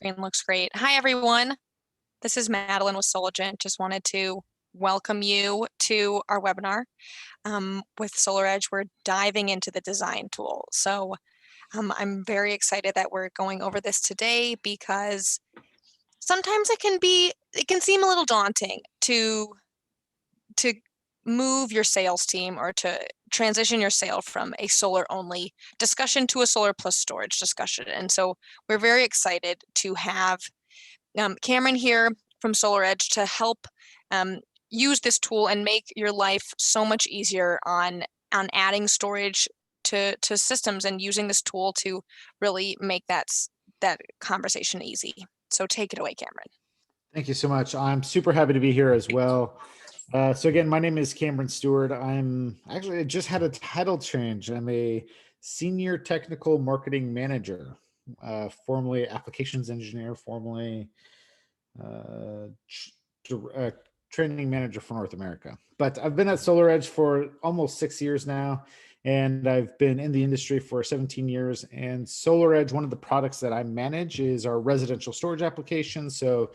Screen looks great. Hi, everyone. This is Madeline with Soligent. Just wanted to welcome you to our webinar. With SolarEdge, we're diving into the design tool. So I'm very excited that we're going over this today because sometimes it can seem a little daunting to move your sales team or to transition your sale from a solar only discussion to a solar plus storage discussion. And so we're very excited to have Cameron here from SolarEdge to help use this tool and make your life so much easier on adding storage to systems and using this tool to really make that conversation easy. So take it away, Cameron. Thank you so much. I'm super happy to be here as well. So again, my name is Cameron Stewart. I just had a title change. I'm a senior technical marketing manager, formerly applications engineer, formerly training manager for North America. But I've been at SolarEdge for almost 6 years now, and I've been in the industry for 17 years. And SolarEdge, one of the products that I manage is our residential storage application. So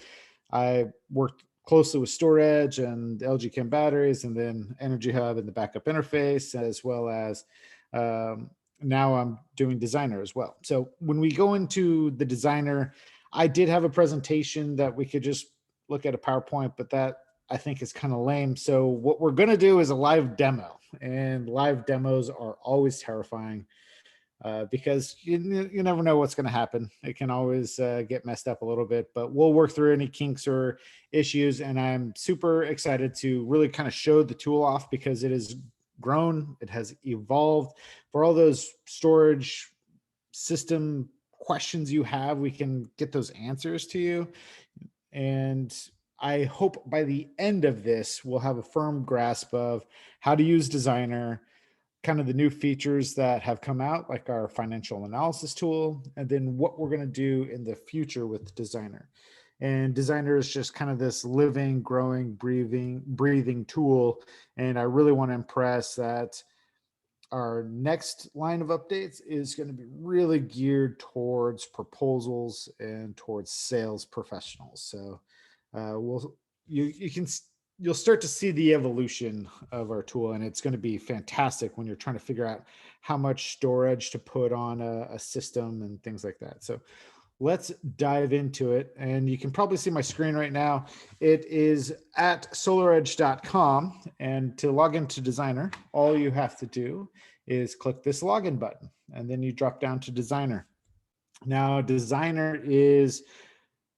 I worked closely with StorageEdge and LG Chem batteries, and then Energy Hub and the backup interface, as well as now I'm doing Designer as well. So when we go into the Designer, I did have a presentation that we could just look at a PowerPoint, but that I think is kind of lame. So what we're going to do is a live demo, and live demos are always terrifying. Because you never know what's going to happen. It can always get messed up a little bit, but we'll work through any kinks or issues. And I'm super excited to really kind of show the tool off because it has grown, it has evolved. For all those storage system questions you have, we can get those answers to you. And I hope by the end of this, we'll have a firm grasp of how to use Designer, kind of the new features that have come out, like our financial analysis tool, and then what we're going to do in the future with Designer. And Designer is just kind of this living, growing, breathing tool. And I really want to impress that our next line of updates is going to be really geared towards proposals and towards sales professionals. So you'll start to see the evolution of our tool, and it's going to be fantastic when you're trying to figure out how much storage to put on a system and things like that. So let's dive into it. And you can probably see my screen right now. It is at solaredge.com. And to log into Designer, all you have to do is click this login button, and then you drop down to Designer. Now, Designer is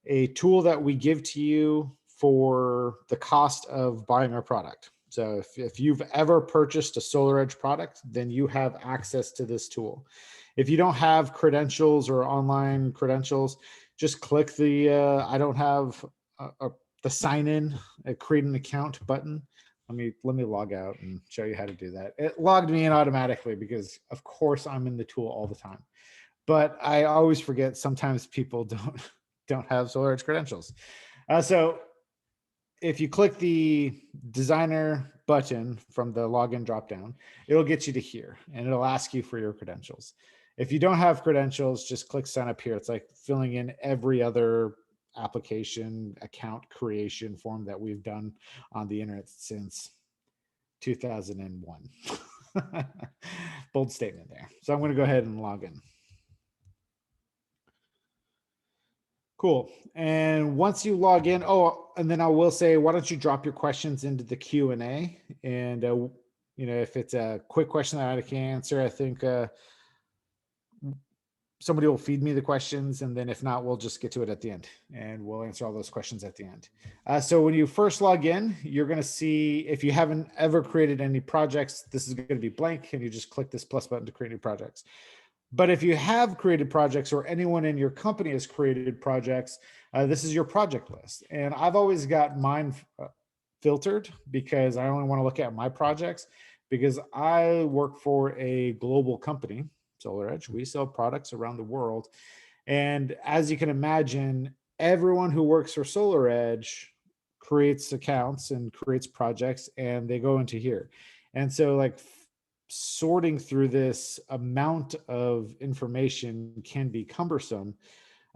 a tool that we give to you for the cost of buying our product. So if you've ever purchased a SolarEdge product, then you have access to this tool. If you don't have credentials or online credentials, just click the I don't have the sign in, create an account button. Let me log out and show you how to do that. It logged me in automatically because of course I'm in the tool all the time. But I always forget sometimes people don't have SolarEdge credentials. So if you click the Designer button from the login dropdown, it'll get you to here, and it'll ask you for your credentials. If you don't have credentials, just click sign up here. It's like filling in every other application account creation form that we've done on the internet since 2001. Bold statement there. So I'm going to go ahead and log in. Cool. And once you log in, and then I will say, why don't you drop your questions into the Q&A? And, if it's a quick question that I can answer, I think somebody will feed me the questions. And then if not, we'll just get to it at the end, and we'll answer all those questions at the end. So when you first log in, you're going to see, if you haven't ever created any projects, this is going to be blank, and you just click this plus button to create new projects. But if you have created projects, or anyone in your company has created projects, this is your project list. And I've always got mine filtered because I only want to look at my projects, because I work for a global company, SolarEdge. We sell products around the world. And as you can imagine, everyone who works for SolarEdge creates accounts and creates projects, and they go into here. And so like sorting through this amount of information can be cumbersome.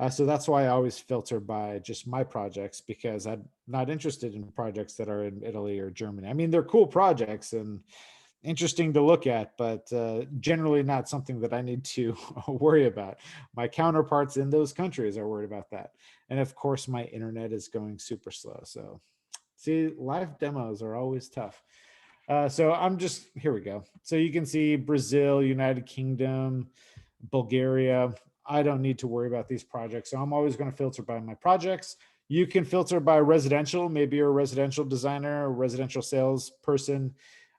So that's why I always filter by just my projects, because I'm not interested in projects that are in Italy or Germany. I mean, they're cool projects and interesting to look at, but generally not something that I need to worry about. My counterparts in those countries are worried about that. And of course, my internet is going super slow. So, see, live demos are always tough. So I'm just, here we go. So you can see Brazil, United Kingdom, Bulgaria. I don't need to worry about these projects. So I'm always going to filter by my projects. You can filter by residential. Maybe you're a residential designer, a residential salesperson.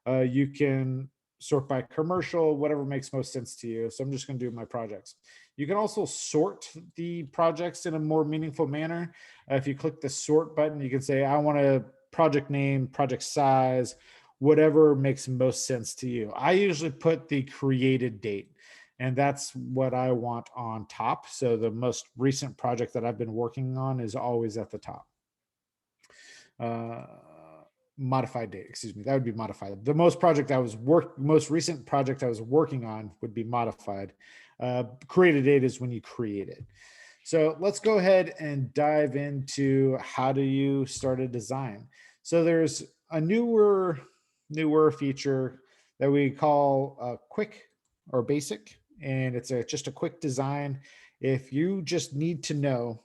You can sort by commercial, whatever makes most sense to you. So I'm just going to do my projects. You can also sort the projects in a more meaningful manner. If you click the sort button, you can say, I want a project name, project size, whatever makes most sense to you. I usually put the created date, and that's what I want on top. So the most recent project that I've been working on is always at the top. Modified date, excuse me, that would be modified. The most recent project I was working on would be modified. Created date is when you create it. So let's go ahead and dive into how do you start a design. So there's a newer feature that we call quick or basic, and it's just a quick design. If you just need to know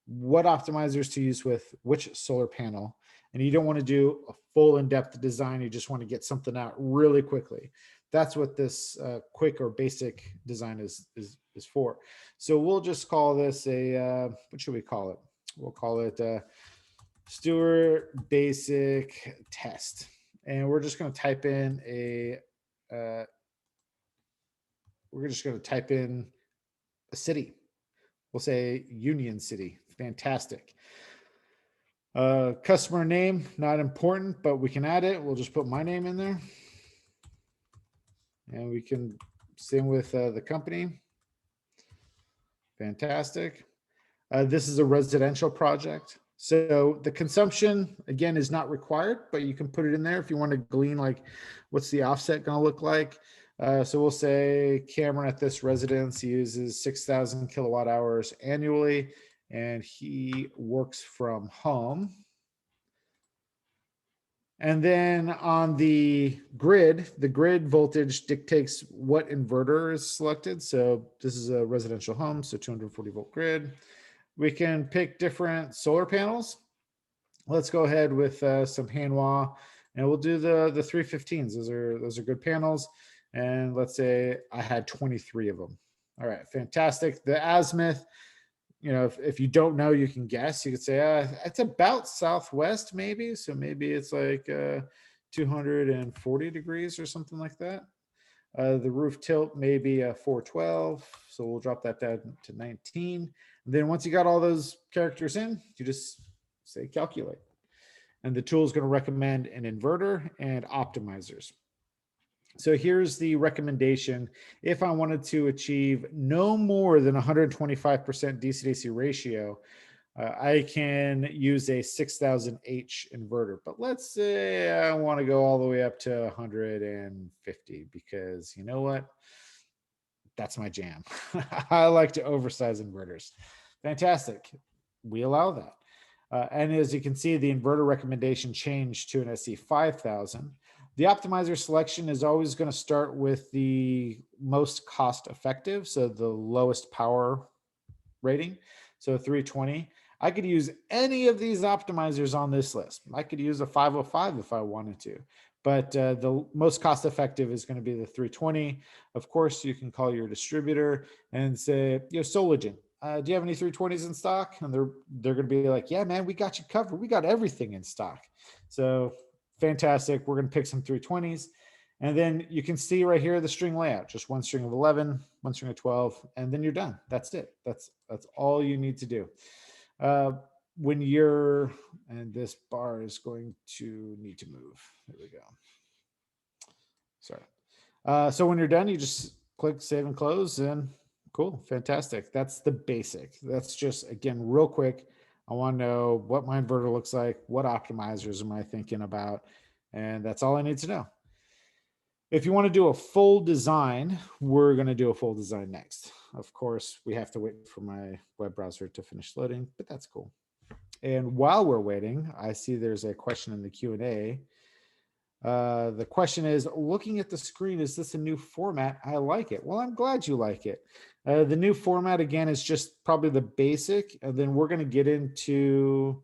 what optimizers to use with which solar panel, and you don't want to do a full in-depth design, you just want to get something out really quickly. That's what this quick or basic design is for. So we'll just call this a, what should we call it? We'll call it Stewart basic test. And we're just going to type in a city. We'll say Union City. Fantastic. Customer name, not important, but we can add it. We'll just put my name in there. And we can same with the company. Fantastic. This is a residential project. So the consumption, again, is not required, but you can put it in there if you want to glean, like, what's the offset going to look like? So we'll say Cameron at this residence uses 6,000 kilowatt hours annually, and he works from home. And then on the grid voltage dictates what inverter is selected. So this is a residential home, so 240 volt grid. We can pick different solar panels. Let's go ahead with some Hanwha, and we'll do the 315s. Those are good panels. And let's say I had 23 of them. All right, fantastic. The azimuth, if you don't know, you can guess. You could say it's about southwest, maybe. So maybe it's like 240 degrees or something like that. The roof tilt maybe 412. So we'll drop that down to 19. And then once you got all those characters in, you just say calculate. And the tool is going to recommend an inverter and optimizers. So here's the recommendation. If I wanted to achieve no more than 125% DC-DC ratio, I can use a 6000H inverter. But let's say I want to go all the way up to 150, because you know what? That's my jam. I like to oversize inverters. Fantastic. We allow that. And as you can see, the inverter recommendation changed to an SC5000. The optimizer selection is always going to start with the most cost effective, so the lowest power rating, so 320. I could use any of these optimizers on this list. I could use a 505 if I wanted to, but the most cost effective is going to be the 320. Of course, you can call your distributor and say, Soligent, do you have any 320s in stock? And they're going to be like, yeah, man, we got you covered. We got everything in stock. So fantastic. We're going to pick some 320s. And then you can see right here the string layout, just one string of 11, one string of 12, and then you're done. That's it. That's all you need to do. When you're, and this bar is going to need to move. There we go. Sorry. So when you're done, you just click save and close, and cool, fantastic. That's the basic. That's just, again, real quick. I want to know what my inverter looks like, what optimizers am I thinking about, and that's all I need to know. If you want to do a full design, we're going to do a full design next. Of course, we have to wait for my web browser to finish loading, but that's cool. And while we're waiting, I see there's a question in the Q&A. The question is, looking at the screen, is this a new format? I like it. Well, I'm glad you like it. The new format, again, is just probably the basic, and then we're going to get into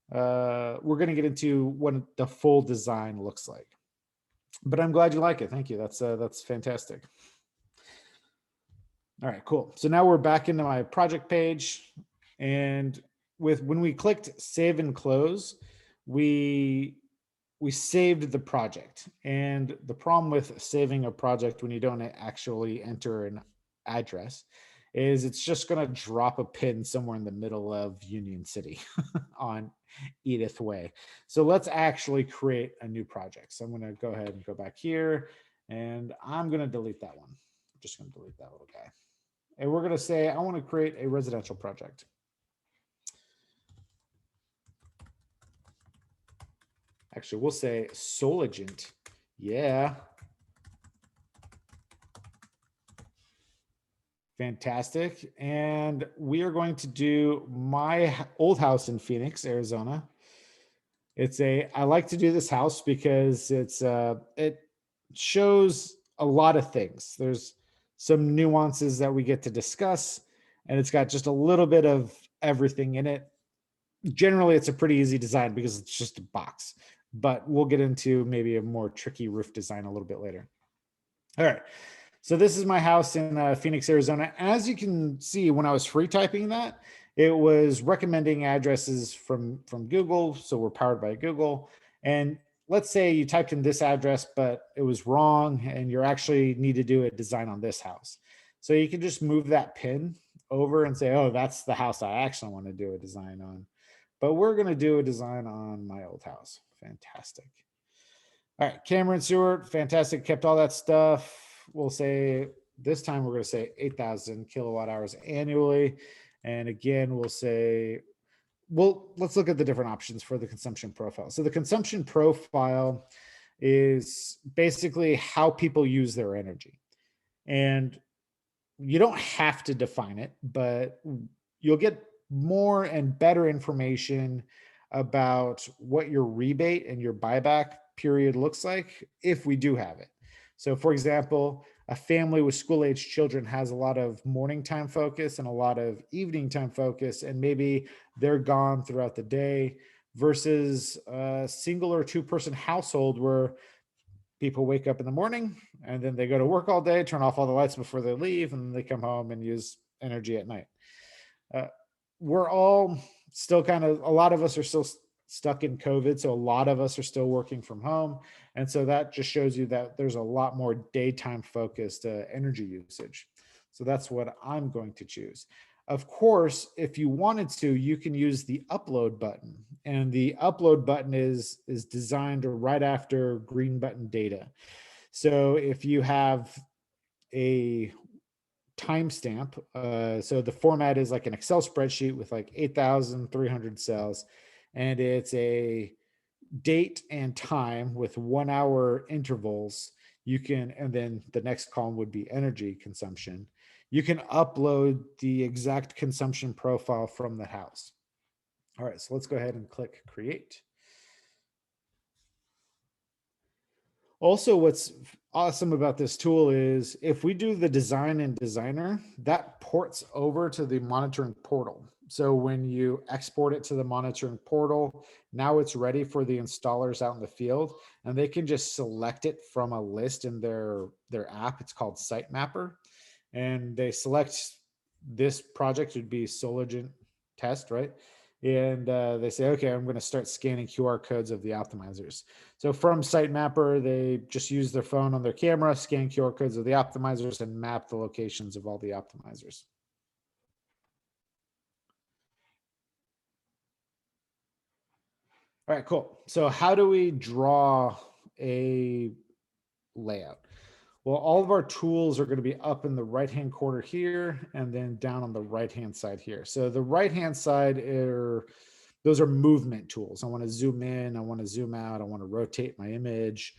what the full design looks like. But I'm glad you like it. Thank you. That's fantastic. All right, cool. So now we're back into my project page, and when we clicked save and close, we saved the project. And the problem with saving a project when you don't actually enter an address is it's just going to drop a pin somewhere in the middle of Union City on Edith Way. So let's actually create a new project. So I'm going to go ahead and go back here, and I'm going to delete that one. I'm just going to delete that little guy. And we're going to say, I want to create a residential project. Actually, we'll say Soligent. Yeah. Fantastic. And we are going to do my old house in Phoenix, Arizona. I like to do this house because it shows a lot of things. There's some nuances that we get to discuss, and it's got just a little bit of everything in it. Generally, it's a pretty easy design because it's just a box, but we'll get into maybe a more tricky roof design a little bit later. All right. So this is my house in Phoenix, Arizona. As you can see, when I was free typing that, it was recommending addresses from Google. So we're powered by Google. And let's say you typed in this address, but it was wrong, and you actually need to do a design on this house. So you can just move that pin over and say, oh, that's the house I actually want to do a design on. But we're going to do a design on my old house. Fantastic. All right, Cameron Stewart, fantastic. Kept all that stuff. We'll say this time we're going to say 8,000 kilowatt hours annually. And again, we'll say, well, let's look at the different options for the consumption profile. So the consumption profile is basically how people use their energy. And you don't have to define it, but you'll get more and better information about what your rebate and your buyback period looks like if we do have it. So for example, a family with school-age children has a lot of morning time focus and a lot of evening time focus, and maybe they're gone throughout the day, versus a single or two-person household where people wake up in the morning and then they go to work all day, turn off all the lights before they leave, and then they come home and use energy at night. We're all still a lot of us are still stuck in COVID. So a lot of us are still working from home. And so that just shows you that there's a lot more daytime focused energy usage. So that's what I'm going to choose. Of course, if you wanted to, you can use the upload button, and the upload button is designed right after green button data. So if you have a timestamp, so the format is like an Excel spreadsheet with like 8,300 cells, and it's a date and time with 1 hour intervals. And then the next column would be energy consumption. You can upload the exact consumption profile from the house. All right, so let's go ahead and click create. Also, what's awesome about this tool is if we do the design in Designer, that ports over to the monitoring portal. So when you export it to the monitoring portal, now it's ready for the installers out in the field, and they can just select it from a list in their app. It's called Site Mapper, and they select this project would be Soligent test, right? And they say, okay, I'm going to start scanning QR codes of the optimizers. So from Site Mapper, they just use their phone on their camera, scan QR codes of the optimizers, and map the locations of all the optimizers. All right, cool. So how do we draw a layout? Well, all of our tools are going to be up in the right-hand corner here, and then down on the right-hand side here. So the right-hand side those are movement tools. I want to zoom in, I want to zoom out, I want to rotate my image.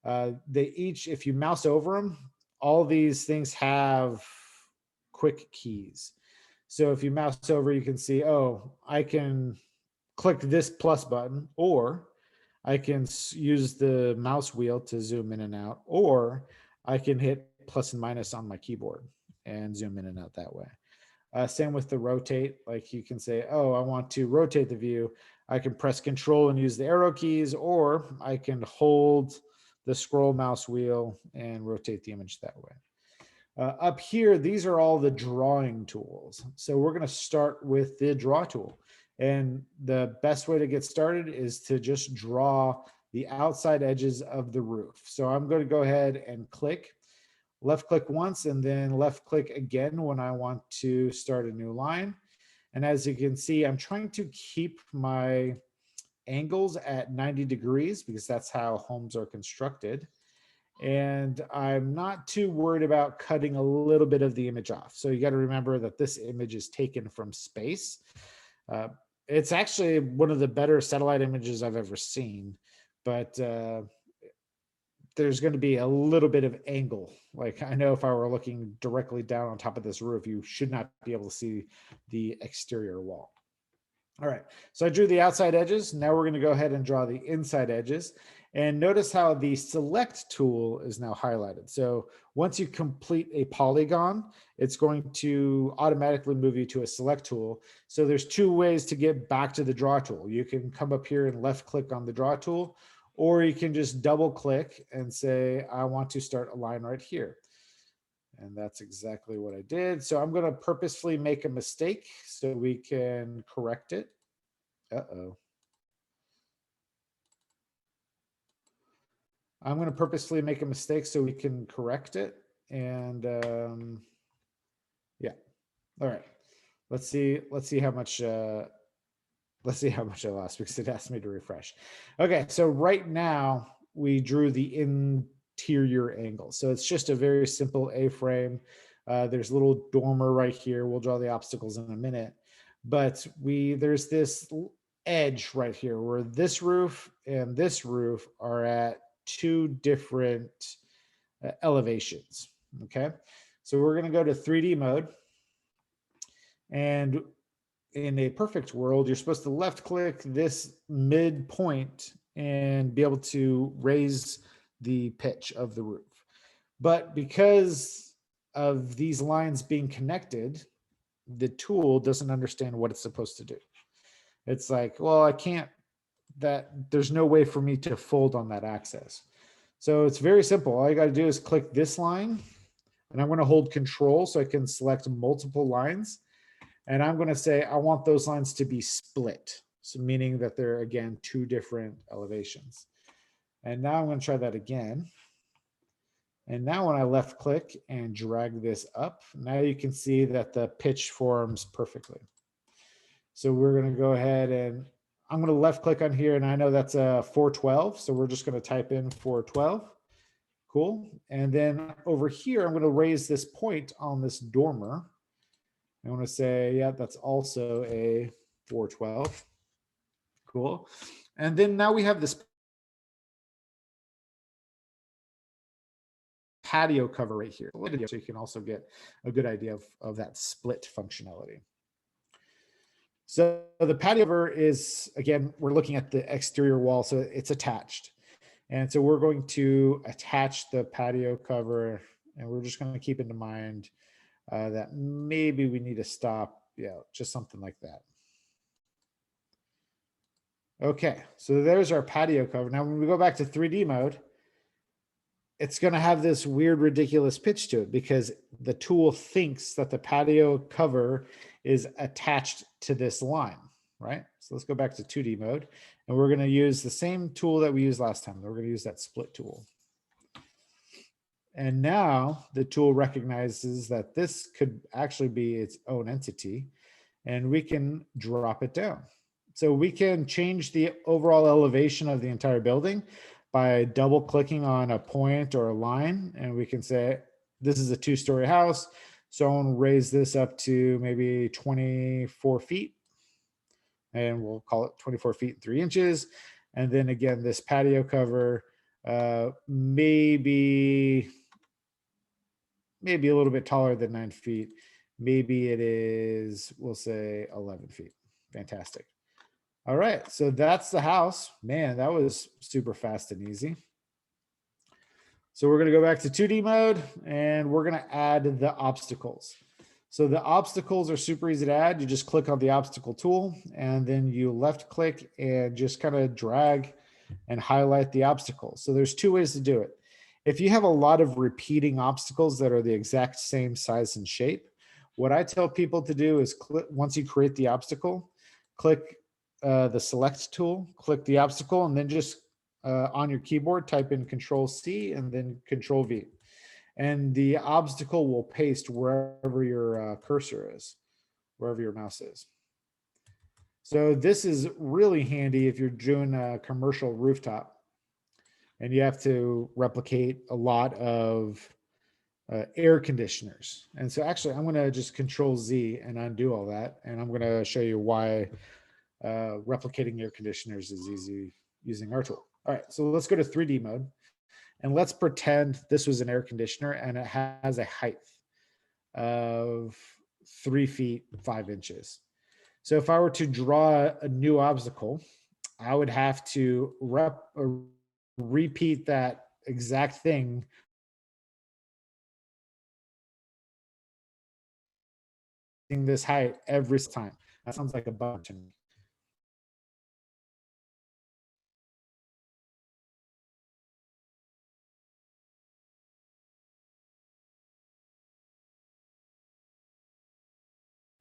They each, if you mouse over them, all these things have quick keys. So if you mouse over, you can see, oh, I can click this plus button, or I can use the mouse wheel to zoom in and out, or I can hit plus and minus on my keyboard and zoom in and out that way. Same with the rotate. Like you can say, oh, I want to rotate the view. I can press control and use the arrow keys, or I can hold the scroll mouse wheel and rotate the image that way. Up here, these are all the drawing tools. So we're going to start with the draw tool. And the best way to get started is to just draw the outside edges of the roof. So I'm going to go ahead and left click once, and then left click again when I want to start a new line. And as you can see, I'm trying to keep my angles at 90 degrees because that's how homes are constructed. And I'm not too worried about cutting a little bit of the image off. So you got to remember that this image is taken from space. It's actually one of the better satellite images I've ever seen, but there's going to be a little bit of angle. Like I know if I were looking directly down on top of this roof, you should not be able to see the exterior wall. All right, so I drew the outside edges. Now we're going to go ahead and draw the inside edges. And notice how the select tool is now highlighted. So once you complete a polygon, it's going to automatically move you to a select tool. So there's two ways to get back to the draw tool. You can come up here and left click on the draw tool, or you can just double click and say, I want to start a line right here. And that's exactly what I did. So I'm going to purposefully make a mistake so we can correct it. Uh-oh. I'm going to purposefully make a mistake so we can correct it. And yeah. All right. Let's see how much I lost because it asked me to refresh. Okay, so right now we drew the interior angle. So it's just a very simple A-frame. There's a little dormer right here. We'll draw the obstacles in a minute. But there's this edge right here where this roof and this roof are at two different elevations. Okay, so we're going to go to 3D mode. And in a perfect world, you're supposed to left click this midpoint and be able to raise the pitch of the roof. But because of these lines being connected, the tool doesn't understand what it's supposed to do. It's like, well, there's no way for me to fold on that axis. So it's very simple. All you got to do is click this line, and I'm going to hold control so I can select multiple lines. And I'm going to say, I want those lines to be split. So meaning that they're, again, two different elevations. And now I'm going to try that again. And now when I left click and drag this up, now you can see that the pitch forms perfectly. So we're going to go ahead and I'm going to left click on here. And I know that's a 412. So we're just going to type in 412. Cool. And then over here, I'm going to raise this point on this dormer. I want to say, yeah, that's also a 412. Cool. And then now we have this patio cover right here. So you can also get a good idea of that split functionality. So the patio cover is, again, we're looking at the exterior wall, so it's attached. And so we're going to attach the patio cover, and we're just going to keep in mind that maybe we need to stop, just something like that. Okay, so there's our patio cover. Now, when we go back to 3D mode, it's going to have this weird, ridiculous pitch to it because the tool thinks that the patio cover is attached to this line, right? So let's go back to 2D mode, and we're going to use the same tool that we used last time. We're going to use that split tool. And now the tool recognizes that this could actually be its own entity, and we can drop it down. So we can change the overall elevation of the entire building by double clicking on a point or a line, and we can say, this is a 2-story house. So I want to raise this up to maybe 24 feet, and we'll call it 24 feet and 3 inches. And then again, this patio cover, maybe a little bit taller than 9 feet, Maybe it is, we'll say 11 feet. Fantastic. All right, so that's the house. Man, that was super fast and easy. So we're gonna go back to 2D mode and we're gonna add the obstacles. So the obstacles are super easy to add. You just click on the obstacle tool and then you left click and just kind of drag and highlight the obstacle. So there's two ways to do it. If you have a lot of repeating obstacles that are the exact same size and shape, what I tell people to do is once you create the obstacle, click the select tool, click the obstacle, and then just on your keyboard, type in Control C and then Control V. And the obstacle will paste wherever your cursor is, wherever your mouse is. So this is really handy if you're doing a commercial rooftop and you have to replicate a lot of air conditioners. And so actually I'm gonna just Control Z and undo all that. And I'm gonna show you why replicating air conditioners is easy using our tool. All right, so let's go to 3D mode. And let's pretend this was an air conditioner and it has a height of 3 feet 5 inches. So if I were to draw a new obstacle, I would have to repeat that exact thing in this height every time. That sounds like a bummer to me.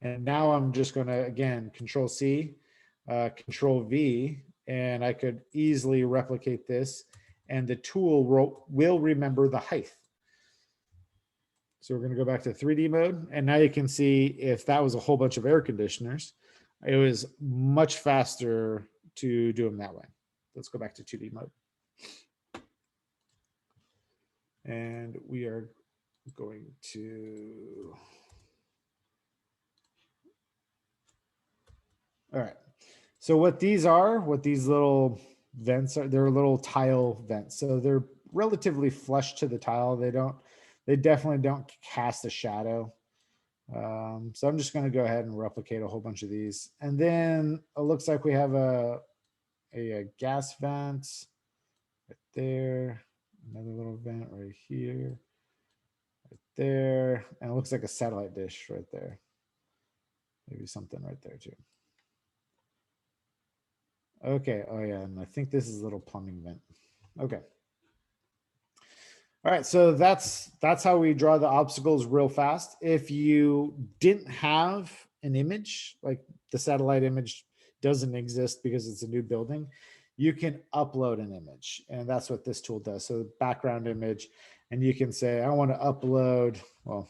And now I'm just going to, again, Control C, Control V, and I could easily replicate this and the tool will remember the height. So we're going to go back to 3D mode. And now you can see if that was a whole bunch of air conditioners, it was much faster to do them that way. Let's go back to 2D mode. And we are going to, all right. So what these little vents are, they're little tile vents. So they're relatively flush to the tile. They definitely don't cast a shadow. So I'm just going to go ahead and replicate a whole bunch of these. And then it looks like we have a gas vent right there. Another little vent right here, right there. And it looks like a satellite dish right there. Maybe something right there too. Okay. Oh yeah. And I think this is a little plumbing vent. Okay. All right, so that's how we draw the obstacles real fast. If you didn't have an image, like the satellite image doesn't exist because it's a new building, you can upload an image, and that's what this tool does. So the background image, and you can say, I want to upload, well,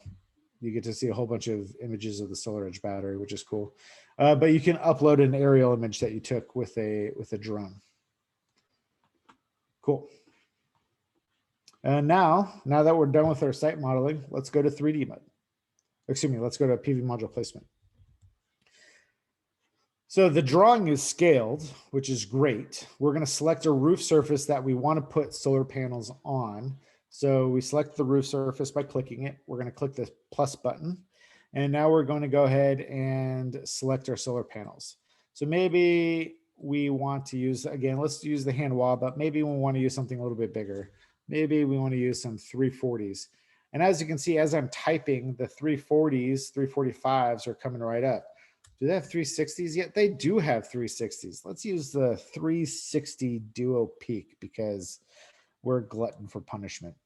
you get to see a whole bunch of images of the SolarEdge battery, which is cool. But you can upload an aerial image that you took with a drone. Cool. And now that we're done with our site modeling, let's go to 3D mode. Excuse me, let's go to PV module placement. So the drawing is scaled, which is great. We're going to select a roof surface that we want to put solar panels on. So we select the roof surface by clicking it. We're going to click the plus button. And now we're going to go ahead and select our solar panels. So maybe we want to use, again, let's use the hand wall, but maybe we want to use something a little bit bigger. Maybe we want to use some 340s. And as you can see, as I'm typing, the 340s, 345s are coming right up. Do they have 360s yet? They do have 360s. Let's use the 360 Duo Peak because we're a glutton for punishment.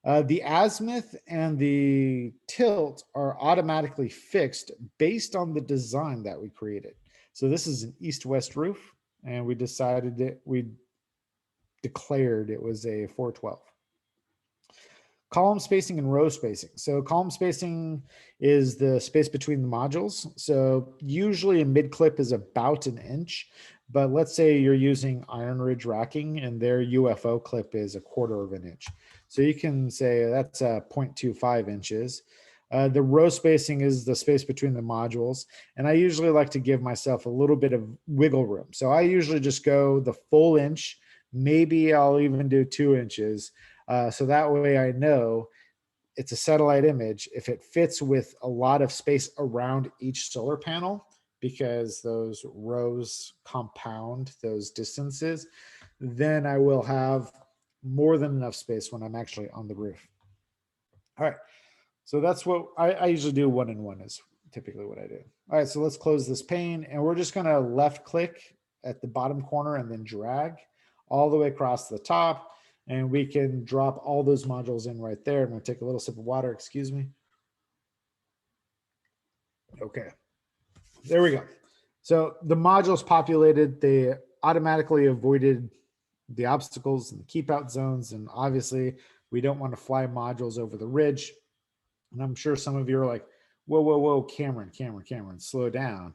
The azimuth and the tilt are automatically fixed based on the design that we created. So this is an east-west roof, and we decided that we declared it was a 412. Column spacing and row spacing. So column spacing is the space between the modules. So usually a mid clip is about 1 inch, but let's say you're using Iron Ridge racking and their UFO clip is 1/4 of an inch. So you can say that's 0.25 inches. The row spacing is the space between the modules. And I usually like to give myself a little bit of wiggle room. So I usually just go the full inch. Maybe I'll even do 2 inches. So that way I know it's a satellite image. If it fits with a lot of space around each solar panel, because those rows compound those distances, then I will have more than enough space when I'm actually on the roof. All right. So that's what I usually do. 1 and 1 is typically what I do. All right. So let's close this pane, and we're just going to left click at the bottom corner and then drag all the way across the top. And we can drop all those modules in right there. I'm going to take a little sip of water. Excuse me. Okay. There we go. So the modules populated, they automatically avoided the obstacles and the keep out zones. And obviously we don't want to fly modules over the ridge. And I'm sure some of you are like, whoa, whoa, whoa, Cameron, slow down.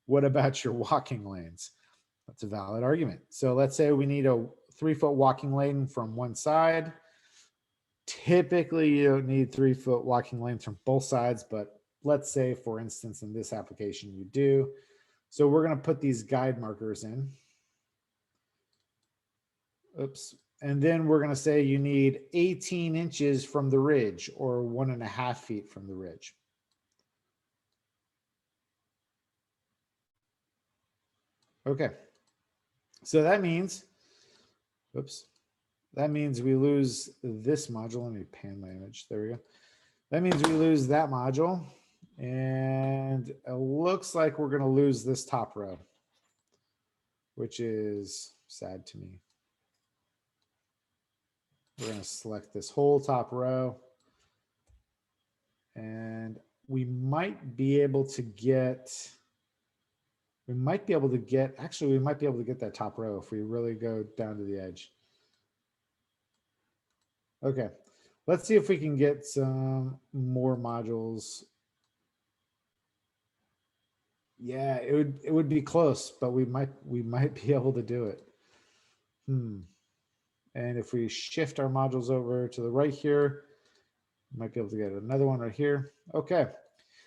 What about your walking lanes? That's a valid argument. So let's say we need a 3-foot walking lane from one side. Typically you don't need 3-foot walking lanes from both sides, but let's say, for instance, in this application you do. So we're going to put these guide markers in. Oops. And then we're going to say you need 18 inches from the ridge, or 1.5 feet from the ridge. Okay. So that means, oops, that means we lose this module. Let me pan my image. There we go. That means we lose that module. And it looks like we're going to lose this top row, which is sad to me. We're going to select this whole top row. And we might be able to get, actually, we might be able to get that top row if we really go down to the edge. Okay, let's see if we can get some more modules. Yeah, it would be close, but we might be able to do it. And if we shift our modules over to the right here, we might be able to get another one right here. Okay,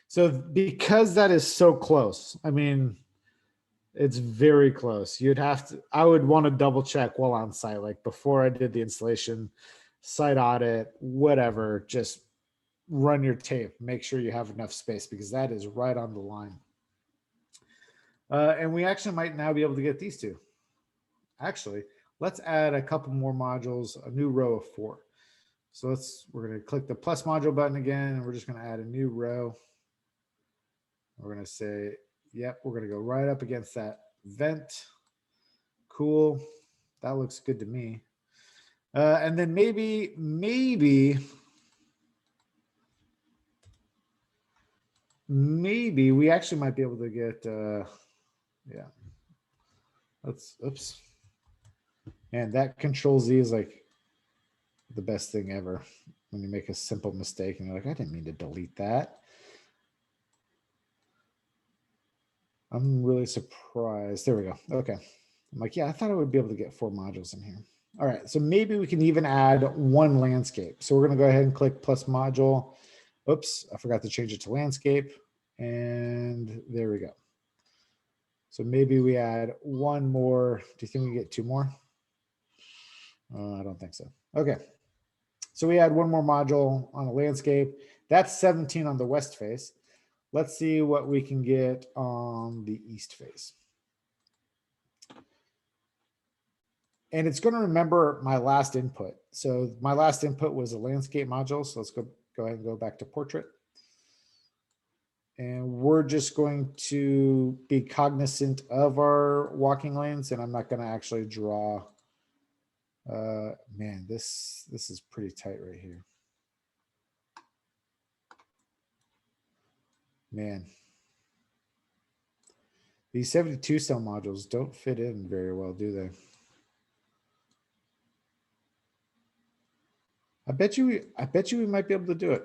so because that is so close, I mean, it's very close. You'd have to, I would want to double check while on site, like before I did the installation, site audit, whatever, just run your tape, make sure you have enough space, because that is right on the line. And we actually might now be able to get these two. Actually, let's add a couple more modules, a new row of 4. So we're going to click the plus module button again, and we're just going to add a new row. We're going to say, yep, we're going to go right up against that vent. Cool. That looks good to me. And then maybe we actually might be able to get, yeah. Oops. And that Control-Z is like the best thing ever. When you make a simple mistake and you're like, I didn't mean to delete that. I'm really surprised. There we go. Okay. I'm like, yeah, I thought I would be able to get 4 modules in here. All right. So maybe we can even add 1 landscape. So we're going to go ahead and click plus module. Oops, I forgot to change it to landscape. And there we go. So maybe we add 1 more. Do you think we get 2 more? I don't think so. Okay. So we add 1 more module on a landscape. That's 17 on the west face. Let's see what we can get on the east face. And it's going to remember my last input. So my last input was a landscape module. So let's go ahead and go back to portrait. And we're just going to be cognizant of our walking lanes. And I'm not going to actually draw. Man, this is pretty tight right here. Man. These 72 cell modules don't fit in very well, do they? I bet you we might be able to do it.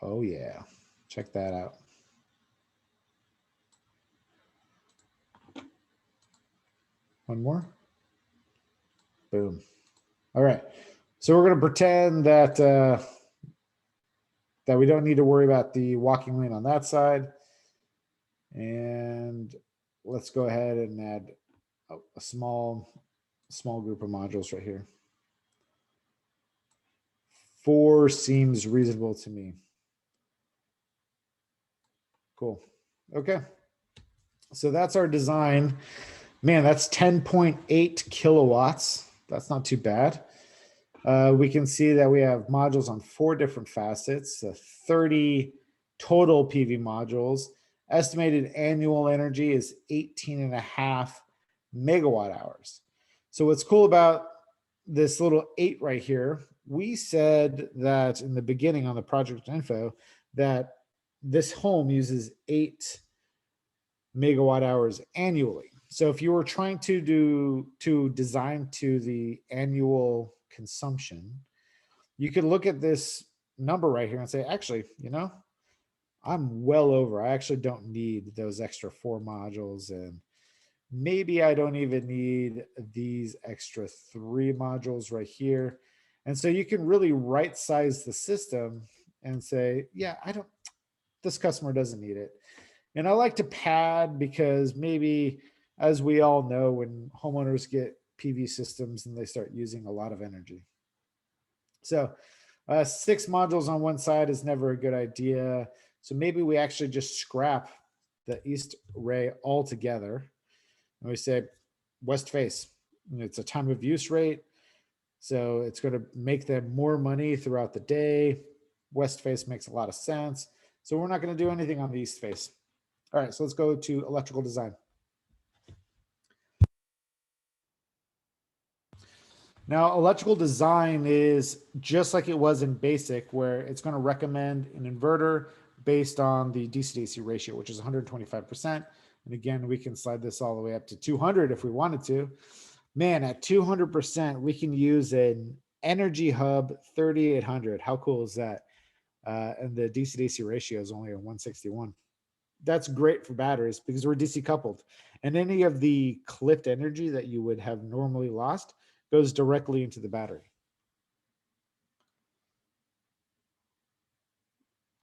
Oh yeah, check that out. One more. Boom. All right. So we're going to pretend that that we don't need to worry about the walking lane on that side. And let's go ahead and add a small group of modules right here. 4 seems reasonable to me. Cool. Okay. So that's our design. Man, that's 10.8 kilowatts. That's not too bad. We can see that we have modules on 4 different facets, 30 total PV modules. Estimated annual energy is 18.5 megawatt hours. So what's cool about this little 8 right here, we said that in the beginning on the project info that this home uses 8 megawatt hours annually. So if you were trying to design to the annual consumption, you could look at this number right here and say, actually, you know, I'm well over. I actually don't need those extra 4 modules, and maybe I don't even need these extra 3 modules right here. And so you can really right size the system and say, yeah, this customer doesn't need it. And I like to pad because maybe, as we all know, when homeowners get PV systems and they start using a lot of energy. So 6 modules on one side is never a good idea. So maybe we actually just scrap the east array altogether. And we say west face. It's a time of use rate. So it's going to make them more money throughout the day. West face makes a lot of sense. So we're not going to do anything on the east face. All right, so let's go to electrical design. Now, electrical design is just like it was in basic, where it's going to recommend an inverter based on the DC-DC ratio, which is 125%. And again, we can slide this all the way up to 200 if we wanted to. Man, at 200%, we can use an Energy Hub 3800. How cool is that? And the DC-DC ratio is only a 161. That's great for batteries because we're DC coupled. And any of the clipped energy that you would have normally lost goes directly into the battery.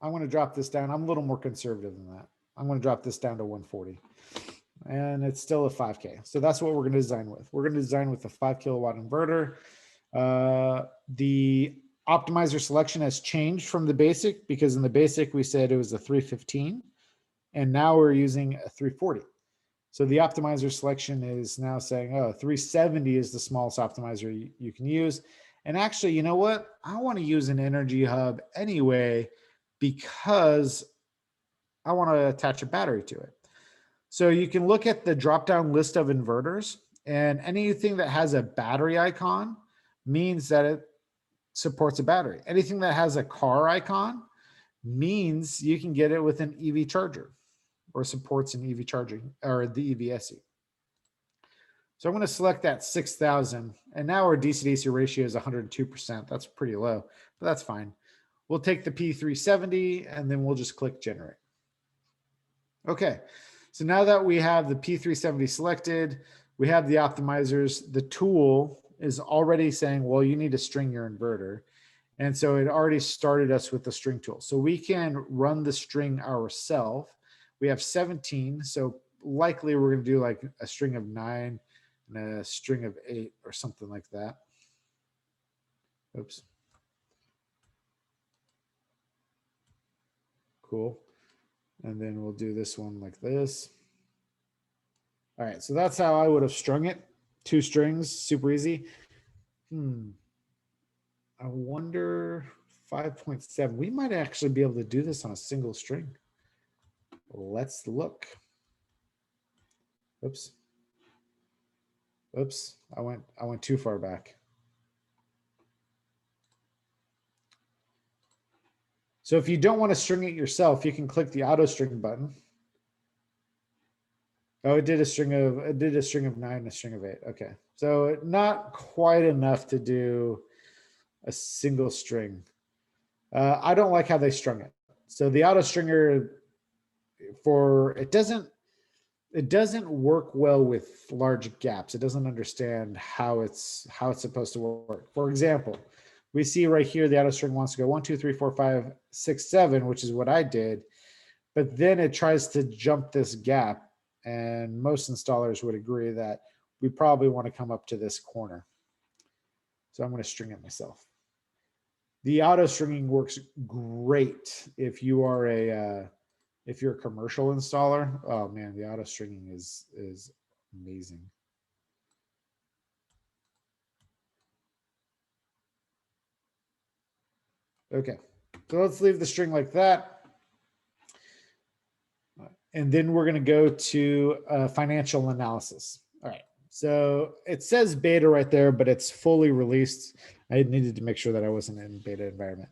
I want to drop this down. I'm a little more conservative than that. I'm going to drop this down to 140. And it's still a 5K. So that's what we're going to design with. We're going to design with a 5 kilowatt inverter. The optimizer selection has changed from the basic, because in the basic we said it was a 315, and now we're using a 340. So the optimizer selection is now saying, oh, 370 is the smallest optimizer you can use. And actually, you know what? I want to use an Energy Hub anyway, because I want to attach a battery to it. So you can look at the drop-down list of inverters, and anything that has a battery icon means that it supports a battery. Anything that has a car icon means you can get it with an EV charger, or supports an EV charging, or the EVSE. So I'm going to select that 6,000, and now our DC-DC ratio is 102%. That's pretty low, but that's fine. We'll take the P370 and then we'll just click generate. Okay, so now that we have the P370 selected, we have the optimizers, the tool is already saying, well, you need to string your inverter. And so it already started us with the string tool. So we can run the string ourselves. We have 17, so likely we're going to do like a string of 9 and a string of 8 or something like that. Oops. Cool. And then we'll do this one like this. All right, so that's how I would have strung it. 2 strings, super easy. I wonder 5.7. We might actually be able to do this on a single string. Let's look. Oops. Oops, I went too far back. So if you don't want to string it yourself, you can click the auto string button. Oh, it did a string of 9, a string of 8. Okay. So not quite enough to do a single string. I don't like how they strung it. So the auto stringer it doesn't work well with large gaps. It doesn't understand how it's supposed to work. For example, we see right here the auto string wants to go 1, 2, 3, 4, 5, 6, 7, which is what I did. But then it tries to jump this gap, and most installers would agree that we probably want to come up to this corner. So I'm going to string it myself. The auto stringing works great if you're a commercial installer. Oh man, the auto stringing is amazing. Okay, so let's leave the string like that. And then we're going to go to financial analysis. All right. So it says beta right there, but it's fully released. I needed to make sure that I wasn't in beta environment.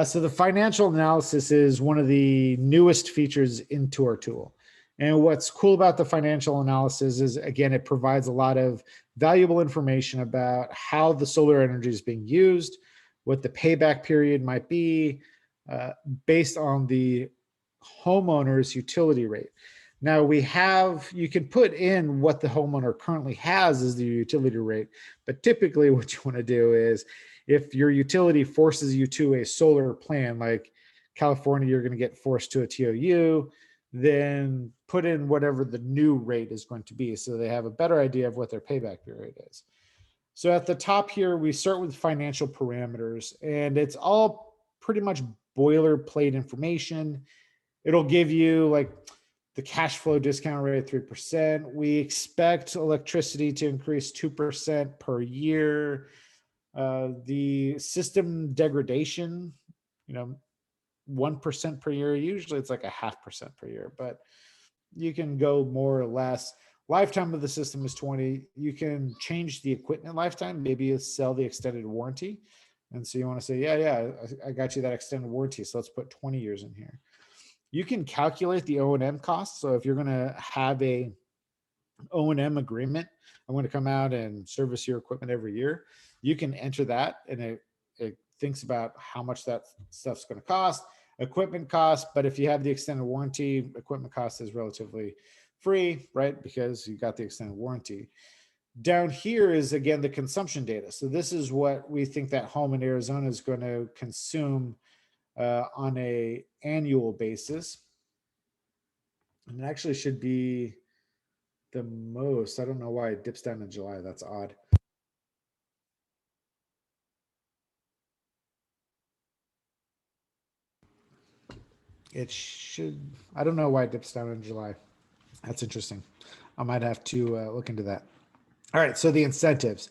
So the financial analysis is one of the newest features into our tool. And what's cool about the financial analysis is, again, it provides a lot of valuable information about how the solar energy is being used, what the payback period might be, based on the homeowner's utility rate. Now you can put in what the homeowner currently has as the utility rate, but typically what you want to do is if your utility forces you to a solar plan, like California, you're going to get forced to a TOU, then put in whatever the new rate is going to be so they have a better idea of what their payback period is. So at the top here, we start with financial parameters, and it's all pretty much boilerplate information. It'll give you like the cash flow discount rate 3%. We expect electricity to increase 2% per year. The system degradation, 1% per year. Usually it's like 0.5% per year, but you can go more or less. Lifetime of the system is 20. You can change the equipment lifetime. Maybe you sell the extended warranty. And so you want to say, yeah, I got you that extended warranty. So let's put 20 years in here. You can calculate the O&M costs. So if you're going to have a O&M agreement, I'm going to come out and service your equipment every year, you can enter that, and it thinks about how much that stuff's going to cost, equipment cost. But if you have the extended warranty, equipment cost is relatively free, right? Because you got the extended warranty. Down here is, again, the consumption data. So this is what we think that home in Arizona is going to consume on a annual basis. And it actually should be the most. I don't know why it dips down in July. That's odd. It should, I don't know why it dips down in July. That's interesting. I might have to look into that. All right, so the incentives.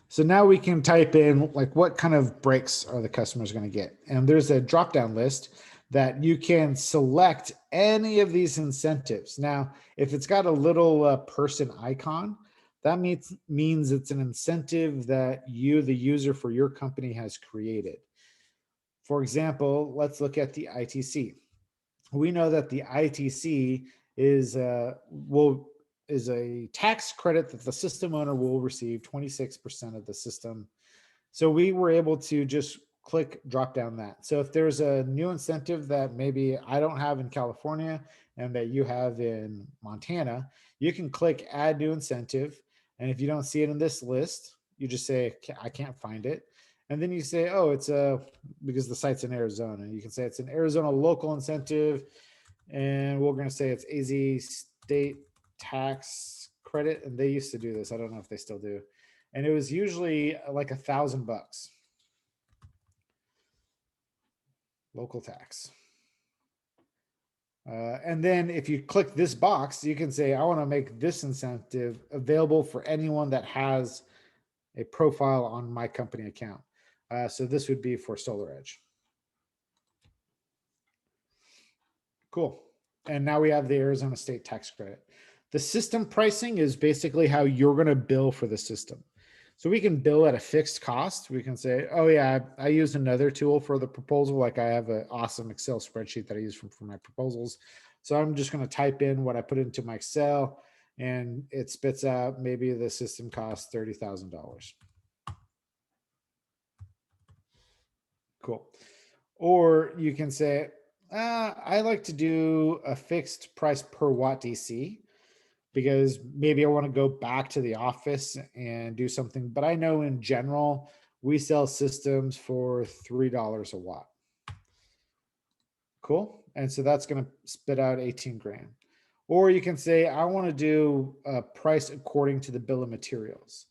So now we can type in like what kind of breaks are the customers going to get. And there's a drop-down list that you can select any of these incentives. Now, if it's got a little person icon, that means it's an incentive that you, the user for your company, has created. For example, let's look at the ITC. We know that the ITC is a tax credit that the system owner will receive 26% of the system. So we were able to just click drop down that. So if there's a new incentive that maybe I don't have in California and that you have in Montana, you can click add new incentive. And if you don't see it in this list, you just say, I can't find it. And then you say, oh, it's because the site's in Arizona. You can say it's an Arizona local incentive. And we're going to say it's AZ state tax credit. And they used to do this. I don't know if they still do. And it was usually like $1,000 local tax. And then if you click this box, you can say, I want to make this incentive available for anyone that has a profile on my company account. So this would be for SolarEdge. Cool. And now we have the Arizona state tax credit. The system pricing is basically how you're going to bill for the system. So we can bill at a fixed cost. We can say, oh yeah, I used another tool for the proposal. Like I have an awesome Excel spreadsheet that I use for my proposals. So I'm just going to type in what I put into my Excel and it spits out maybe the system costs $30,000. Cool. Or you can say, I like to do a fixed price per watt DC because maybe I want to go back to the office and do something. But I know in general, we sell systems for $3 a watt. Cool. And so that's going to spit out 18 grand. Or you can say, I want to do a price according to the bill of materials.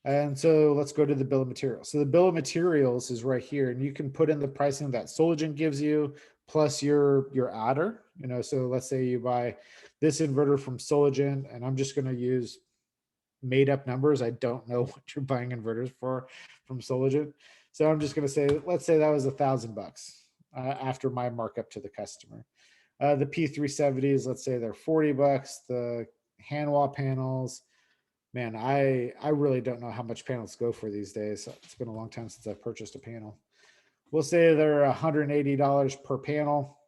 And so let's go to the bill of materials. So the bill of materials is right here, and you can put in the pricing that Soligent gives you plus your adder. So let's say you buy this inverter from Soligent, and I'm just going to use made up numbers. I don't know what you're buying inverters for from Soligent. So I'm just going to say, let's say that was $1,000 after my markup to the customer. The P370s, let's say they're $40. The hand wall panels, man, I really don't know how much panels go for these days. It's been a long time since I've purchased a panel. We'll say they're $180 per panel.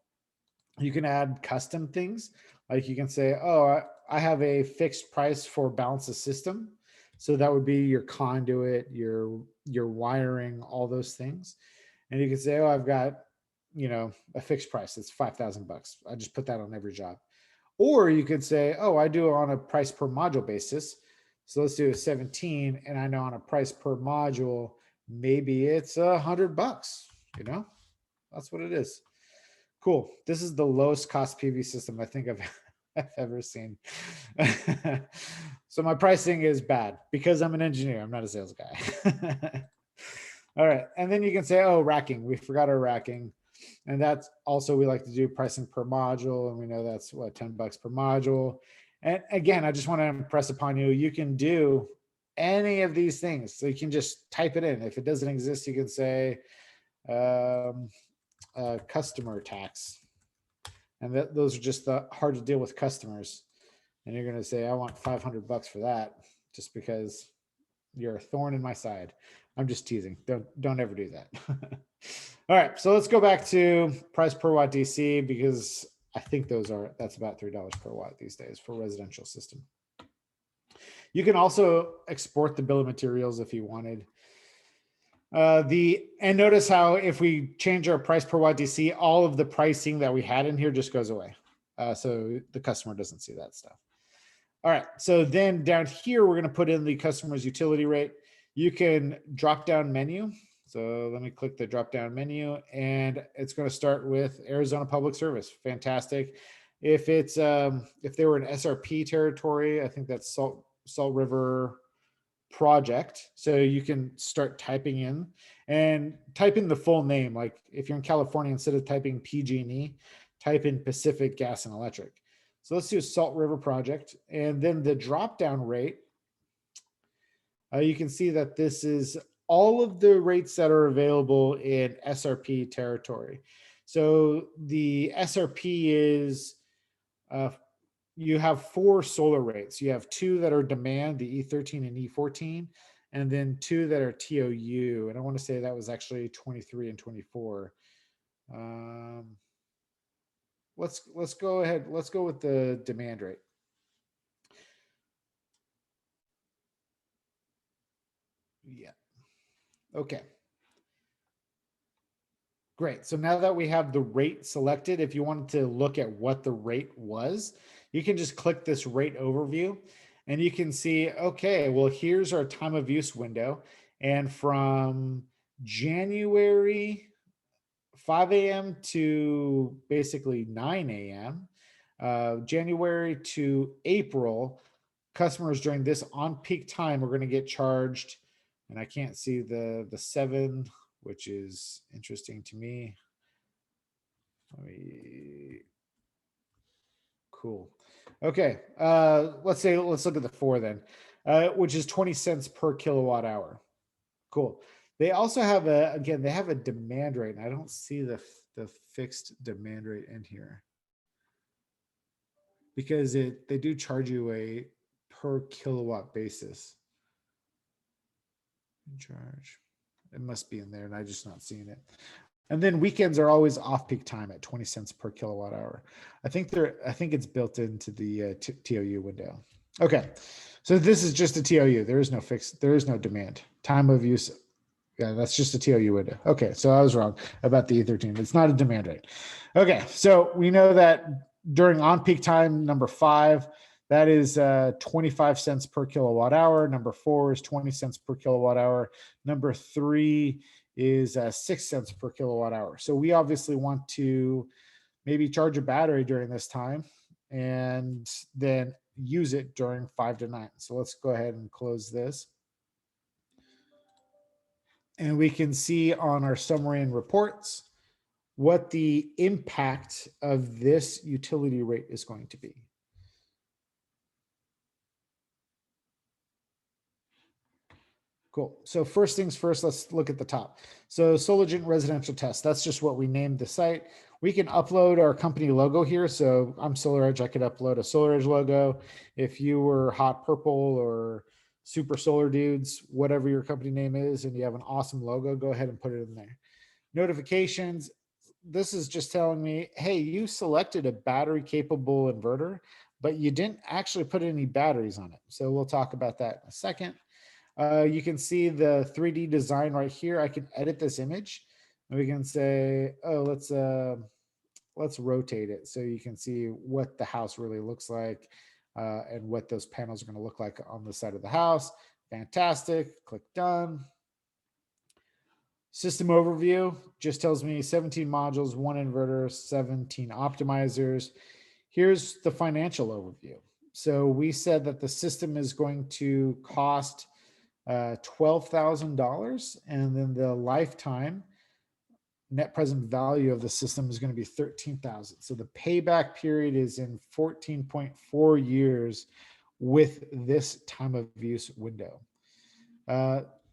You can add custom things. Like you can say, oh, I have a fixed price for balance of system. So that would be your conduit, your wiring, all those things. And you can say, oh, I've got, a fixed price. It's $5,000. I just put that on every job. Or you could say, oh, I do it on a price per module basis. So let's do a 17, and I know on a price per module, maybe it's $100. That's what it is. Cool. This is the lowest cost PV system I think I've ever seen. So my pricing is bad because I'm an engineer. I'm not a sales guy. All right. And then you can say, oh, racking. We forgot our racking. And that's also, we like to do pricing per module. And we know that's what, $10 per module. And again, I just want to impress upon you, you can do any of these things. So you can just type it in. If it doesn't exist, you can say customer tax. And those are just the hard to deal with customers. And you're going to say, I want $500 for that just because you're a thorn in my side. I'm just teasing. Don't ever do that. All right, so let's go back to price per watt DC because I think that's about $3 per watt these days for residential system. You can also export the bill of materials if you wanted. And notice how if we change our price per watt DC, all of the pricing that we had in here just goes away. So the customer doesn't see that stuff. All right, so then down here, we're gonna put in the customer's utility rate. You can drop down menu. So let me click the drop down menu, and it's gonna start with Arizona Public Service. Fantastic. If it's if they were in SRP territory, I think that's Salt River project. So you can start typing in and type in the full name. Like if you're in California, instead of typing PG&E, type in Pacific Gas and Electric. So let's do a Salt River project. And then the drop down rate, you can see that this is all of the rates that are available in SRP territory. So the SRP is, you have 4 solar rates. You have 2 that are demand, the E13 and E14, and then 2 that are TOU. And I want to say that was actually 23 and 24. Let's go ahead. Let's go with the demand rate. Yeah. Okay. Great. So now that we have the rate selected, if you wanted to look at what the rate was, you can just click this rate overview and you can see, okay, well, here's our time of use window. And from January 5 a.m. to basically 9 a.m., January to April, customers during this on-peak time are going to get charged, and I can't see the 7, which is interesting to me. Cool. Okay, let's look at the 4 then, which is 20 cents per kilowatt hour. Cool. They also have they have a demand rate, and I don't see the fixed demand rate in here because they do charge you a per kilowatt basis. Charge. It must be in there, and I'm just not seeing it. And then weekends are always off-peak time at 20 cents per kilowatt hour. I think it's built into the TOU window. Okay, so this is just a TOU. There is no demand. Time of use. Yeah, that's just a TOU window. Okay, so I was wrong about the E13. It's not a demand rate. Okay, so we know that during on-peak time, number 5, that is 25 cents per kilowatt hour. Number 4 is 20 cents per kilowatt hour. Number 3 is 6 cents per kilowatt hour. So we obviously want to maybe charge a battery during this time and then use it during 5 to 9. So let's go ahead and close this. And we can see on our summary and reports what the impact of this utility rate is going to be. Cool. So first things first, let's look at the top. So Soligent residential test, that's just what we named the site. We can upload our company logo here. So I'm SolarEdge, I could upload a SolarEdge logo. If you were Hot Purple or Super Solar Dudes, whatever your company name is, and you have an awesome logo, go ahead and put it in there. Notifications, this is just telling me, hey, you selected a battery capable inverter, but you didn't actually put any batteries on it. So we'll talk about that in a second. You can see the 3D design right here. I can edit this image and we can say, oh, let's rotate it so you can see what the house really looks like and what those panels are going to look like on the side of the house. Fantastic. Click done. System overview just tells me 17 modules, 1 inverter, 17 optimizers. Here's the financial overview. So we said that the system is going to cost $12,000, and then the lifetime net present value of the system is going to be $13,000. So the payback period is in 14.4 years with this time of use window.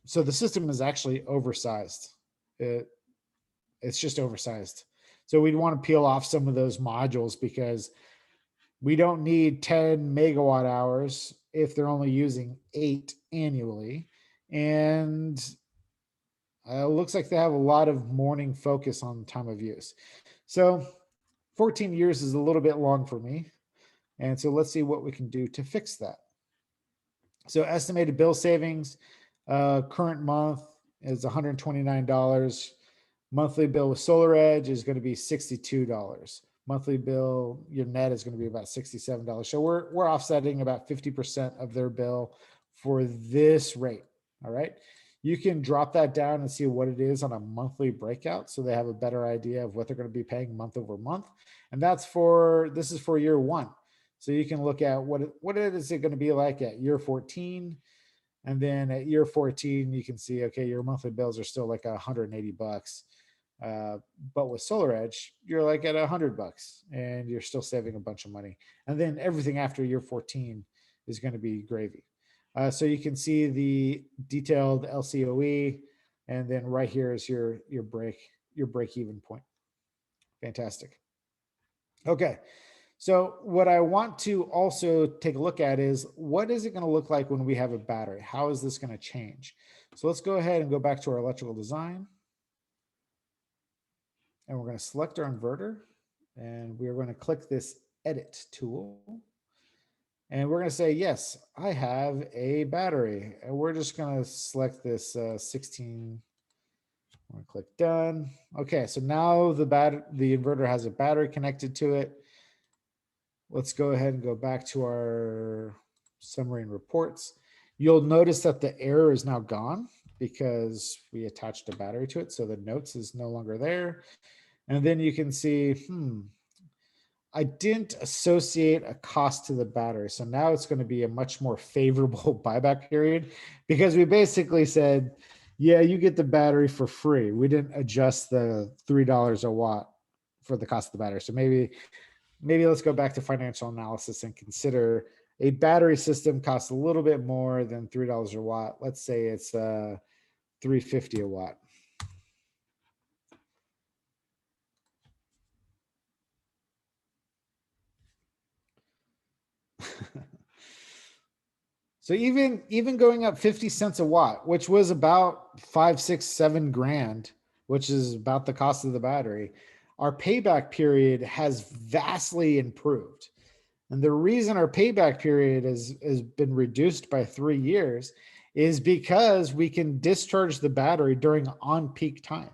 So the system is actually oversized. It's just oversized. So we'd want to peel off some of those modules because we don't need 10 megawatt hours if they're only using 8 annually. And it looks like they have a lot of morning focus on time of use. So 14 years is a little bit long for me. And so let's see what we can do to fix that. So estimated bill savings, current month is $129. Monthly bill with SolarEdge is going to be $62. Monthly bill, your net is going to be about $67. So we're offsetting about 50% of their bill for this rate. All right. You can drop that down and see what it is on a monthly breakout, so they have a better idea of what they're going to be paying month over month. And this is for year 1. So you can look at what is it going to be like at year 14. And then at year 14, you can see, okay, your monthly bills are still like $180. But with SolarEdge, you're like at $100 and you're still saving a bunch of money. And then everything after year 14 is going to be gravy. So you can see the detailed LCOE, and then right here is your break even point. Fantastic. Okay. So what I want to also take a look at is, what is it going to look like when we have a battery? How is this going to change? So let's go ahead and go back to our electrical design. And we're going to select our inverter, and we're going to click this edit tool. And we're going to say, yes, I have a battery. And we're just going to select this 16. I'm going to click done. Okay, so now the inverter has a battery connected to it. Let's go ahead and go back to our summary and reports. You'll notice that the error is now gone because we attached a battery to it. So the notes is no longer there. And then you can see, I didn't associate a cost to the battery. So now it's going to be a much more favorable buyback period, because we basically said, yeah, you get the battery for free. We didn't adjust the $3 a watt for the cost of the battery. So maybe let's go back to financial analysis and consider a battery system costs a little bit more than $3 a watt. Let's say it's $3.50 a watt. So even going up 50 cents a watt, which was about 5, 6, 7 grand, which is about the cost of the battery, our payback period has vastly improved. And the reason our payback period has been reduced by 3 years is because we can discharge the battery during on-peak time.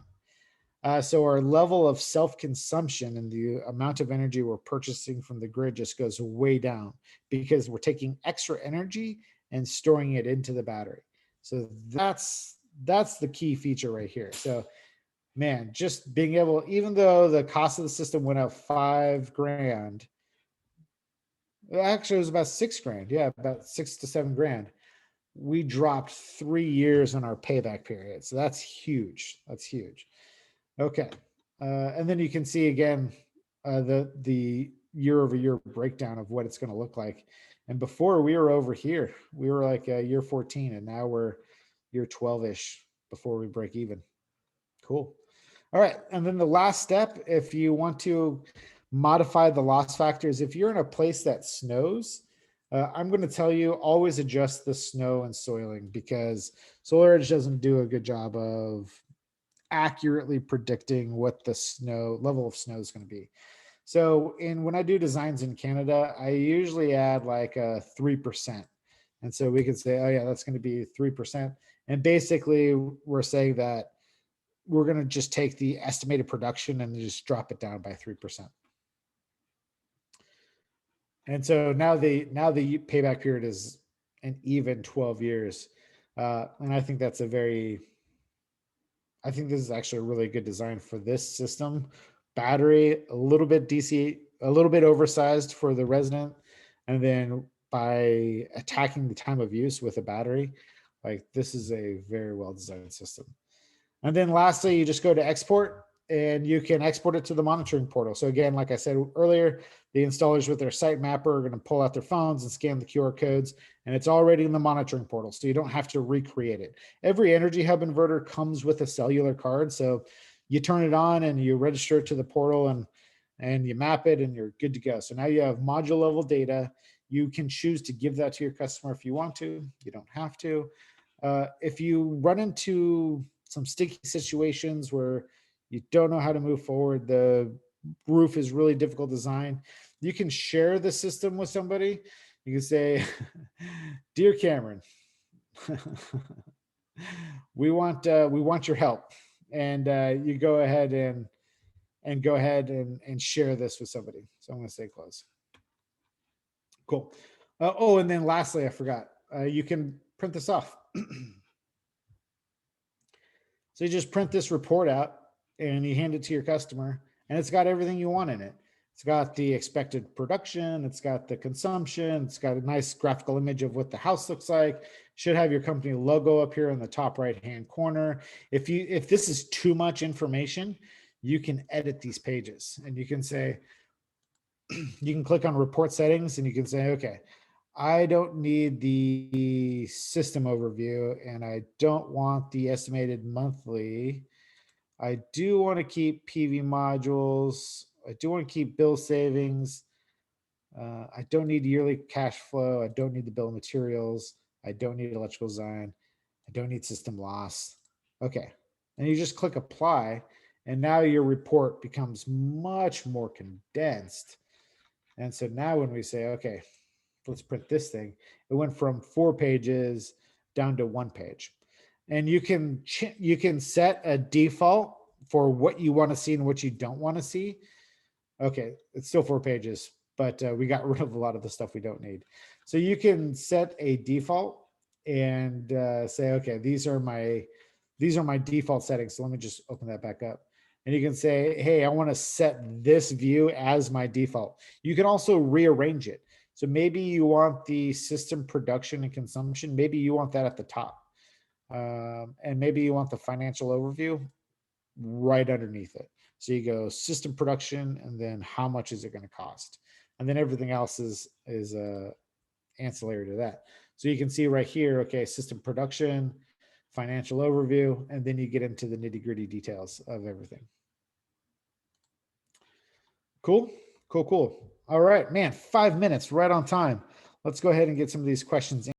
So our level of self-consumption and the amount of energy we're purchasing from the grid just goes way down, because we're taking extra energy and storing it into the battery. So that's the key feature right here. So man, just being able, even though the cost of the system went up 5 grand, actually it was about 6 grand. Yeah, about 6 to 7 grand. we dropped 3 years on our payback period. So that's huge. That's huge. Okay. And then you can see again, the year over year breakdown of what it's going to look like. And before we were over here, we were like year 14, and now we're year 12-ish before we break even. Cool. All right. And then the last step, if you want to modify the loss factors, if you're in a place that snows, I'm going to tell you always adjust the snow and soiling, because SolarEdge doesn't do a good job of accurately predicting what the snow level of snow is going to be. So when I do designs in Canada, I usually add like a 3%. And so we could say, oh yeah, that's going to be 3%. And basically we're saying that we're going to just take the estimated production and just drop it down by 3%. And so now the payback period is an even 12 years. And I think that's I think this is actually a really good design for this system. Battery, a little bit DC, a little bit oversized for the resident. And then by attacking the time of use with a battery, like this is a very well designed system. And then lastly, you just go to export, and you can export it to the monitoring portal. So again, like I said earlier, the installers with their site mapper are going to pull out their phones and scan the QR codes, and it's already in the monitoring portal. So you don't have to recreate it. Every Energy Hub inverter comes with a cellular card. So you turn it on and you register it to the portal, and you map it, and you're good to go. So now you have module level data. You can choose to give that to your customer if you want to. You don't have to. If you run into some sticky situations where you don't know how to move forward, the roof is really difficult design, you can share the system with somebody. You can say, dear Cameron, we want your help. And you go ahead and share this with somebody. So I'm going to say close. Cool. Oh, and then lastly, I forgot, you can print this off. So you just print this report out and you hand it to your customer, and it's got everything you want in it. It's got the expected production, it's got the consumption, it's got a nice graphical image of what the house looks like. Should have your company logo up here in the top right-hand corner. If this is too much information, you can edit these pages, and you can say, you can click on report settings, and you can say, okay, I don't need the system overview, and I don't want the estimated monthly. I do want to keep PV modules. I do want to keep bill savings. I don't need yearly cash flow. I don't need the bill of materials. I don't need electrical design. I don't need system loss. Okay. And you just click apply, and now your report becomes much more condensed. And so now when we say, okay, let's print this thing, it went from 4 pages down to 1 page. And you can set a default for what you want to see and what you don't want to see. Okay, it's still 4 pages, but we got rid of a lot of the stuff we don't need. So you can set a default and say, okay, these are my default settings. So let me just open that back up. And you can say, hey, I want to set this view as my default. You can also rearrange it. So maybe you want the system production and consumption. Maybe you want that at the top. And maybe you want the financial overview right underneath it. So you go system production, and then how much is it going to cost? And then everything else is ancillary to that. So you can see right here, okay, system production, financial overview, and then you get into the nitty-gritty details of everything. Cool. All right, man, 5 minutes, right on time. Let's go ahead and get some of these questions